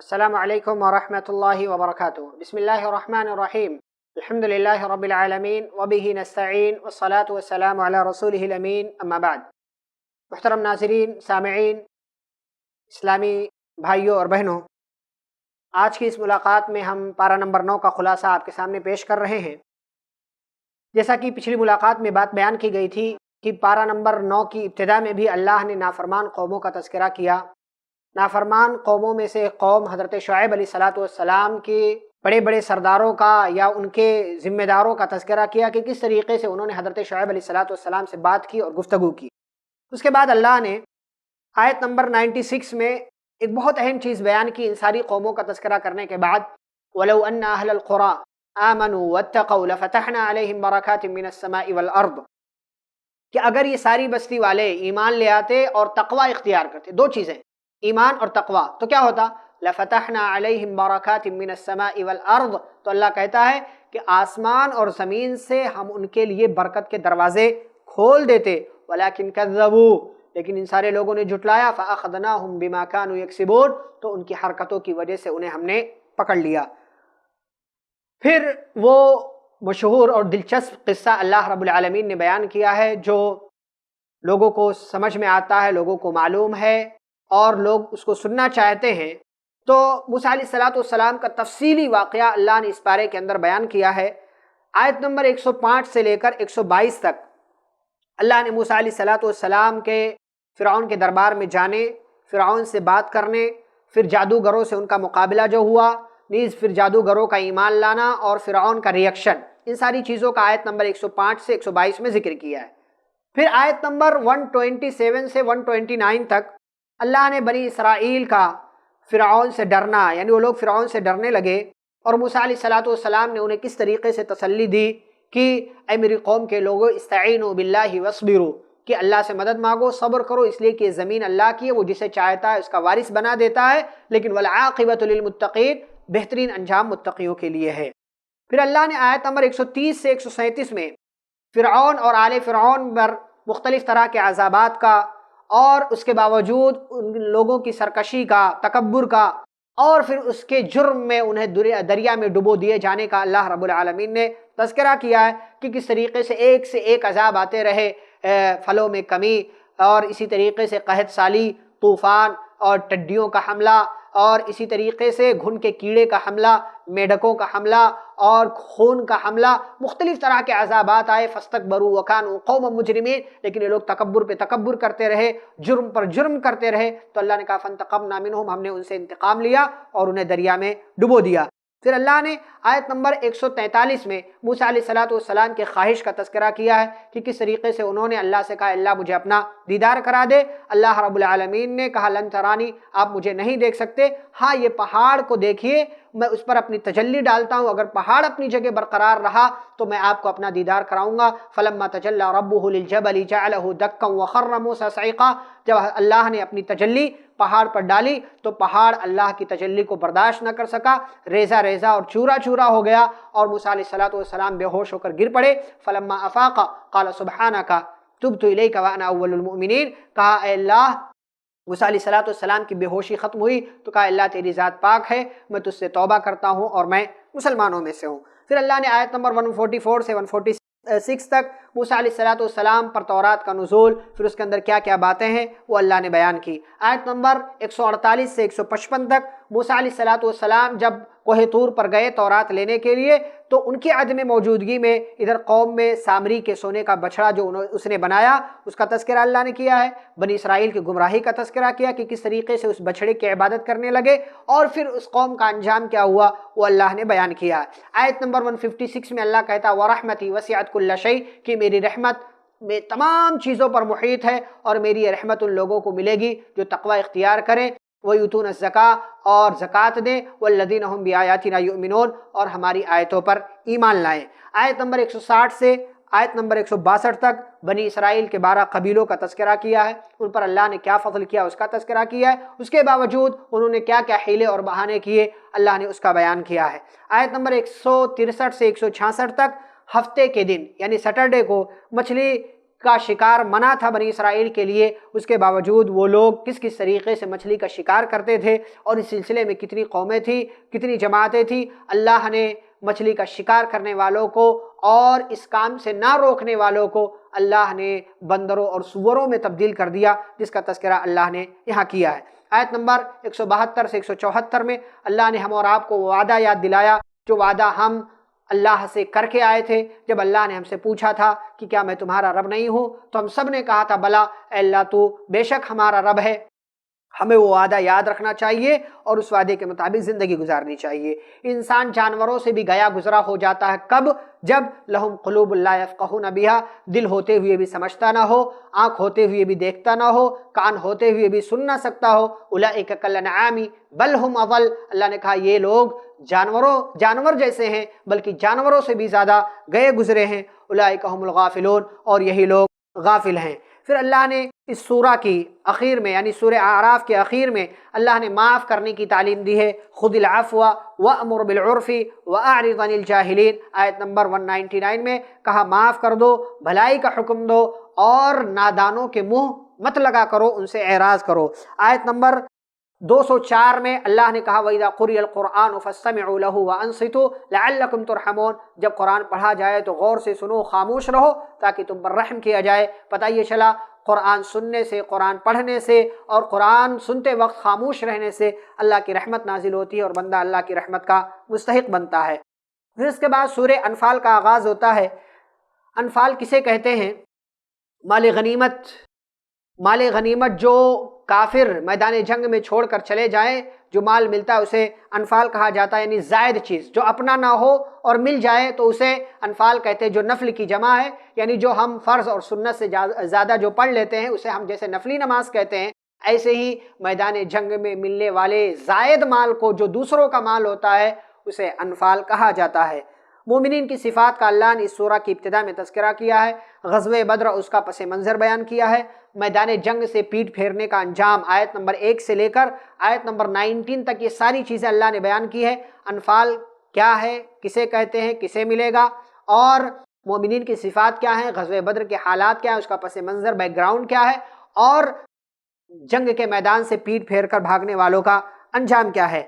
السلام علیکم ورحمۃ اللہ وبرکاتہ۔ بسم اللہ الرحمن الرحیم، الحمد للہ رب العالمین وبہ نستعین والصلاة والسلام علی رسولہ الامین، اما بعد۔ محترم ناظرین، سامعین، اسلامی بھائیوں اور بہنوں، آج کی اس ملاقات میں ہم پارہ نمبر 9 کا خلاصہ آپ کے سامنے پیش کر رہے ہیں۔ جیسا کہ پچھلی ملاقات میں بات بیان کی گئی تھی کہ پارہ نمبر 9 کی ابتدا میں بھی اللہ نے نافرمان قوموں کا تذکرہ کیا۔ نافرمان قوموں میں سے قوم حضرت شعیب علیہ السلام کے بڑے بڑے سرداروں کا یا ان کے ذمہ داروں کا تذکرہ کیا کہ کس طریقے سے انہوں نے حضرت شعیب علیہ السلام سے بات کی اور گفتگو کی۔ اس کے بعد اللہ نے آیت نمبر 96 میں ایک بہت اہم چیز بیان کی۔ ان ساری قوموں کا تذکرہ کرنے کے بعد وَلَوْ أَنَّ أَهْلَ الْقُرَىٰ آمَنُوا وَاتَّقَوْا لَفَتَحْنَا عَلَيْهِمْ بَرَكَاتٍ مِّنَ السَّمَاءِ وَالْأَرْضِ، کہ اگر یہ ساری بستی والے ایمان لے آتے اور تقوی اختیار کرتے، دو چیزیں ایمان اور تقوی، تو کیا ہوتا؟ لَفَتَحْنَا عَلَيْهِمْ بَرَكَاتٍ مِّنَ السَّمَاءِ وَالْأَرْضِ، تو اللہ کہتا ہے کہ آسمان اور زمین سے ہم ان کے لیے برکت کے دروازے کھول دیتے۔ وَلَكِنْ كَذَّبُوا، لیکن ان سارے لوگوں نے جھٹلایا۔ فَأَخَذْنَاهُمْ بِمَا كَانُوا يَكْسِبُونَ، تو ان کی حرکتوں کی وجہ سے انہیں ہم نے پکڑ لیا۔ پھر وہ مشہور اور دلچسپ قصہ اللہ رب العالمین نے بیان کیا ہے جو لوگوں کو سمجھ میں آتا ہے، لوگوں کو معلوم ہے اور لوگ اس کو سننا چاہتے ہیں۔ تو موسیٰ علیہ السلام کا تفصیلی واقعہ اللہ نے اس پارے کے اندر بیان کیا ہے۔ آیت نمبر 105 سے لے کر 122 تک اللہ نے موسیٰ علیہ السلام کے فرعون کے دربار میں جانے، فرعون سے بات کرنے، پھر جادوگروں سے ان کا مقابلہ جو ہوا، نیز پھر جادوگروں کا ایمان لانا اور فرعون کا ریئیکشن، ان ساری چیزوں کا آیت نمبر 105 سے 122 میں ذکر کیا ہے۔ پھر آیت نمبر 127 سے 129 تک اللہ نے بنی اسرائیل کا فرعون سے ڈرنا، یعنی وہ لوگ فرعون سے ڈرنے لگے اور موسیٰ علیہ السلام نے انہیں کس طریقے سے تسلی دی کہ اے میری قوم کے لوگوں استعینوا باللہ واصبروا، کہ اللہ سے مدد مانگو، صبر کرو، اس لیے کہ یہ زمین اللہ کی ہے، وہ جسے چاہتا ہے اس کا وارث بنا دیتا ہے، لیکن والعاقبۃ للمتقین، بہترین انجام متقیوں کے لیے ہے۔ پھر اللہ نے آیت نمبر 130 سے 137 میں فرعون اور آل فرعون پر مختلف طرح کے عذابات کا اور اس کے باوجود ان لوگوں کی سرکشی کا، تکبر کا اور پھر اس کے جرم میں انہیں دریا میں ڈبو دیے جانے کا اللہ رب العالمین نے تذکرہ کیا ہے کہ کس طریقے سے ایک عذاب آتے رہے، پھلوں میں کمی اور اسی طریقے سے قحط سالی، طوفان اور ٹڈیوں کا حملہ اور اسی طریقے سے گھن کے کیڑے کا حملہ، میڈکوں کا حملہ اور خون کا حملہ، مختلف طرح کے عذابات آئے۔ فاستکبروا وکانوا قوما مجرمین، لیکن یہ لوگ تکبر پہ تکبر کرتے رہے، جرم پر جرم کرتے رہے، تو اللہ نے کہا فانتقمنا منہم، ہم نے ان سے انتقام لیا اور انہیں دریا میں ڈبو دیا۔ پھر اللہ نے آیت نمبر 143 میں موسیٰ علیہ السلام کے خواہش کا تذکرہ کیا ہے کہ کس طریقے سے انہوں نے اللہ سے کہا اللہ مجھے اپنا دیدار کرا دے۔ اللہ رب العالمین نے کہا لن ترانی، آپ مجھے نہیں دیکھ سکتے، ہاں یہ پہاڑ کو دیکھیے، میں اس پر اپنی تجلی ڈالتا ہوں، اگر پہاڑ اپنی جگہ برقرار رہا تو میں آپ کو اپنا دیدار کراؤں گا۔ فلما تجلی ربہ للجبل جعلہ دکا وخر موسیٰ صعقا، جب اللہ نے اپنی تجلی پہاڑ پر ڈالی تو پہاڑ اللہ کی تجلی کو برداشت نہ کر سکا، ریزہ ریزہ اور چورا چورا ہو گیا اور موسیٰ علیہ السلام بے ہوش ہو کر گر پڑے۔ فلما افاق قال سبحانک تبت الیک وانا اول المؤمنین، کہا اے اللہ، موسیٰ علیہ السلام کی بے ہوشی ختم ہوئی تو کہا اللہ تیری ذات پاک ہے، میں تجھ سے توبہ کرتا ہوں اور میں مسلمانوں میں سے ہوں۔ پھر اللہ نے آیت نمبر 144 سے 146 تک موسیٰ علیہ السلام پر تورات کا نزول، پھر اس کے اندر کیا کیا باتیں ہیں وہ اللہ نے بیان کی۔ آیت نمبر 148 سے 155 تک موسیٰ علیہ السلام جب کوہ طور پر گئے تورات لینے کے لیے تو ان کی عدم موجودگی میں ادھر قوم میں سامری کے سونے کا بچڑا جو اس نے بنایا اس کا تذکرہ اللہ نے کیا ہے، بنی اسرائیل کی گمراہی کا تذکرہ کیا کہ کس طریقے سے اس بچڑے کی عبادت کرنے لگے اور پھر اس قوم کا انجام کیا ہوا وہ اللہ نے بیان کیا۔ آیت نمبر 156 میں اللہ کہتا وَرَحْمَتِي وَسِعَتْ كُلَّ شَيْءٍ، کہ میری رحمت میں تمام چیزوں پر محیط ہے اور میری یہ رحمت ان لوگوں کو ملے گی جو تقوی اختیار کریں، وَيُؤْتُونَ الزَّكَاةَ، اور زکوٰۃ دیں، وَالَّذِينَ هُمْ بِآيَاتِنَا يُؤْمِنُونَ، اور ہماری آیتوں پر ایمان لائیں۔ آیت نمبر 160 سے آیت نمبر 162 تک بنی اسرائیل کے 12 قبیلوں کا تذکرہ کیا ہے، ان پر اللہ نے کیا فضل کیا اس کا تذکرہ کیا ہے، اس کے باوجود انہوں نے کیا کیا حیلے اور بہانے کیے اللہ نے اس کا بیان کیا ہے۔ آیت نمبر 163 سے 166 تک ہفتے کے دن یعنی سیٹرڈے کو مچھلی کا شکار منع تھا بنی اسرائیل کے لیے، اس کے باوجود وہ لوگ کس کس طریقے سے مچھلی کا شکار کرتے تھے، اور اس سلسلے میں کتنی قومیں تھیں، کتنی جماعتیں تھیں۔ اللہ نے مچھلی کا شکار کرنے والوں کو اور اس کام سے نہ روکنے والوں کو اللہ نے بندروں اور سوروں میں تبدیل کر دیا، جس کا تذکرہ اللہ نے یہاں کیا ہے۔ آیت نمبر 172 سے 174 میں اللہ نے ہم اور آپ کو وہ وعدہ یاد دلایا جو وعدہ ہم اللہ سے کر کے آئے تھے۔ جب اللہ نے ہم سے پوچھا تھا کہ کیا میں تمہارا رب نہیں ہوں، تو ہم سب نے کہا تھا بلا اے اللہ تو بے شک ہمارا رب ہے۔ ہمیں وہ وعدہ یاد رکھنا چاہیے اور اس وعدے کے مطابق زندگی گزارنی چاہیے۔ انسان جانوروں سے بھی گیا گزرا ہو جاتا ہے، کب؟ جب لہم قلوب لا یفقہون بہا، دل ہوتے ہوئے بھی سمجھتا نہ ہو، آنکھ ہوتے ہوئے بھی دیکھتا نہ ہو، کان ہوتے ہوئے بھی سن نہ سکتا ہو۔ اولئک کالانعام بل ہم اضل، اللہ نے کہا یہ لوگ جانور جیسے ہیں، بلکہ جانوروں سے بھی زیادہ گئے گزرے ہیں۔ اولئک هم الغافلون، اور یہی لوگ غافل ہیں۔ پھر اللہ نے اس سورہ کی اخیر میں یعنی سورہ اعراف کے اخیر میں اللہ نے معاف کرنے کی تعلیم دی ہے۔ خذ العفو وامر بالعرف واعرض عن الجاہلین، آیت نمبر 199 میں کہا معاف کر دو، بھلائی کا حکم دو، اور نادانوں کے منہ مت لگا کرو، ان سے اعراض کرو۔ آیت نمبر 204 میں اللہ نے کہا وَإِذَا قُرِئَ الْقُرْآنُ فَاسْتَمِعُوا لَهُ وَأَنصِتُوا لَعَلَّكُمْ تُرْحَمُونَ، جب قرآن پڑھا جائے تو غور سے سنو، خاموش رہو تاکہ تم پر رحم کیا جائے۔ پتہ یہ چلا قرآن سننے سے، قرآن پڑھنے سے اور قرآن سنتے وقت خاموش رہنے سے اللہ کی رحمت نازل ہوتی ہے اور بندہ اللہ کی رحمت کا مستحق بنتا ہے۔ پھر اس کے بعد سورہ انفال کا آغاز ہوتا ہے۔ انفال کسے کہتے ہیں؟ مال غنیمت جو کافر میدان جنگ میں چھوڑ کر چلے جائیں، جو مال ملتا ہے اسے انفال کہا جاتا ہے، یعنی زائد چیز جو اپنا نہ ہو اور مل جائے تو اسے انفال کہتے ہیں، جو نفل کی جمع ہے، یعنی جو ہم فرض اور سنت سے زیادہ جو پڑھ لیتے ہیں اسے ہم جیسے نفلی نماز کہتے ہیں، ایسے ہی میدان جنگ میں ملنے والے زائد مال کو جو دوسروں کا مال ہوتا ہے اسے انفال کہا جاتا ہے۔ مومنین کی صفات کا اللہ نے اس سورہ کی ابتدا میں تذکرہ کیا ہے۔ غزوہ بدر اس کا پس منظر بیان کیا ہے۔ میدان جنگ سے پیٹ پھیرنے کا انجام آیت نمبر 1 سے لے کر آیت نمبر 19 تک یہ ساری چیزیں اللہ نے بیان کی ہے۔ انفال کیا ہے، کسے کہتے ہیں، کسے ملے گا، اور مومنین کی صفات کیا ہیں، غزوہ بدر کے حالات کیا ہیں، اس کا پس منظر بیک گراؤنڈ کیا ہے، اور جنگ کے میدان سے پیٹ پھیر کر بھاگنے والوں کا انجام کیا ہے۔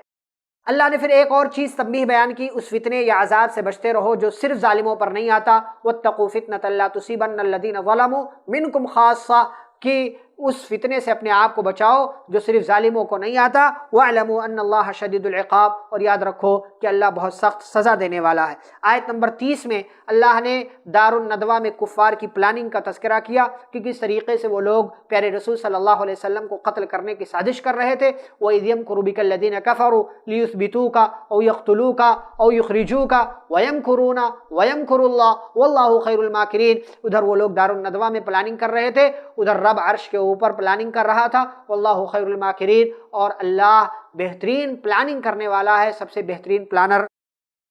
اللہ نے پھر ایک اور چیز تنبیہ بیان کی، اس فتنے یا عذاب سے بچتے رہو جو صرف ظالموں پر نہیں آتا۔ واتقوا فتنة لا تصيبن الذين ظلموا منكم خاصة، کہ اس فتنے سے اپنے آپ کو بچاؤ جو صرف ظالموں کو نہیں آتا۔ وَاعْلَمُوا أَنَّ اللَّهَ شَدِيدُ الْعِقَابِ، اور یاد رکھو کہ اللہ بہت سخت سزا دینے والا ہے۔ آیت نمبر 30 میں اللہ نے دار الندوہ میں کفار کی پلاننگ کا تذکرہ کیا کہ کس طریقے سے وہ لوگ پیارے رسول صلی اللہ علیہ وسلم کو قتل کرنے کی سازش کر رہے تھے۔ وَإِذْ يَمْكُرُ بِكَ الَّذِينَ كَفَرُوا لِيُثْبِتُوكَ أَوْ يَقْتُلُوكَ أَوْ يُخْرِجُوكَ وَيَمْكُرُونَ وَيَمْكُرُ اللَّهُ وَاللَّهُ خَيْرُ الْمَاكِرِينَ، ادھر وہ لوگ دار الندوہ میں پلاننگ کر رہے تھے، ادھر رب عرش کے اوپر پلاننگ کر رہا تھا۔ واللہ خیر الماکرین، اور اللہ بہترین پلاننگ کرنے والا ہے، سب سے بہترین پلانر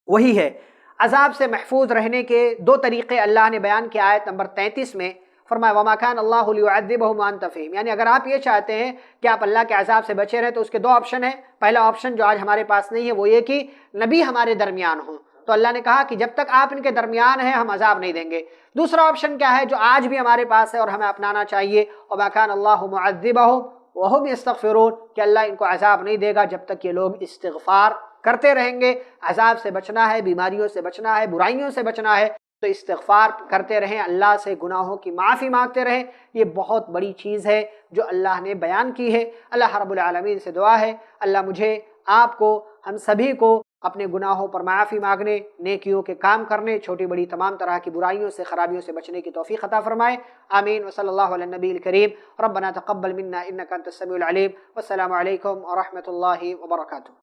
وہی ہے۔ عذاب سے محفوظ رہنے کے دو طریقے اللہ نے بیان کیا۔ آیت نمبر 33 میں فرمایا وَمَا كَانَ اللَّهُ لِيُعَذِّبَهُمْ وَأَنْتَ فِيهِمْ، یعنی اگر آپ یہ چاہتے ہیں کہ آپ اللہ کے عذاب سے بچے رہے تو اس کے دو آپشن ہیں۔ پہلا آپشن جو آج ہمارے پاس نہیں ہے وہ یہ کہ نبی ہمارے درمیان ہوں، تو اللہ نے کہا کہ جب تک آپ ان کے درمیان ہیں ہم عذاب نہیں دیں گے۔ دوسرا آپشن کیا ہے جو آج بھی ہمارے پاس ہے اور ہمیں اپنانا چاہیے، وَمَا كَانَ اللَّهُ مُعَذِّبَهُمْ وَهُمْ يَسْتَغْفِرُونَ، کہ اللہ ان کو عذاب نہیں دے گا جب تک یہ لوگ استغفار کرتے رہیں گے۔ عذاب سے بچنا ہے، بیماریوں سے بچنا ہے، برائیوں سے بچنا ہے، تو استغفار کرتے رہیں، اللہ سے گناہوں کی معافی مانگتے رہیں۔ یہ بہت بڑی چیز ہے جو اللہ نے بیان کی ہے۔ اللہ رب العالمین سے دعا ہے اللہ مجھے، آپ کو، ہم سبھی کو اپنے گناہوں پر معافی مانگنے، نیکیوں کے کام کرنے، چھوٹی بڑی تمام طرح کی برائیوں سے، خرابیوں سے بچنے کی توفیق عطا فرمائے۔ آمین۔ وصلی اللہ علی النبی الکریم۔ ربنا تقبل منا انک انت السمیع العلیم۔ والسلام علیکم ورحمۃ اللہ وبرکاتہ۔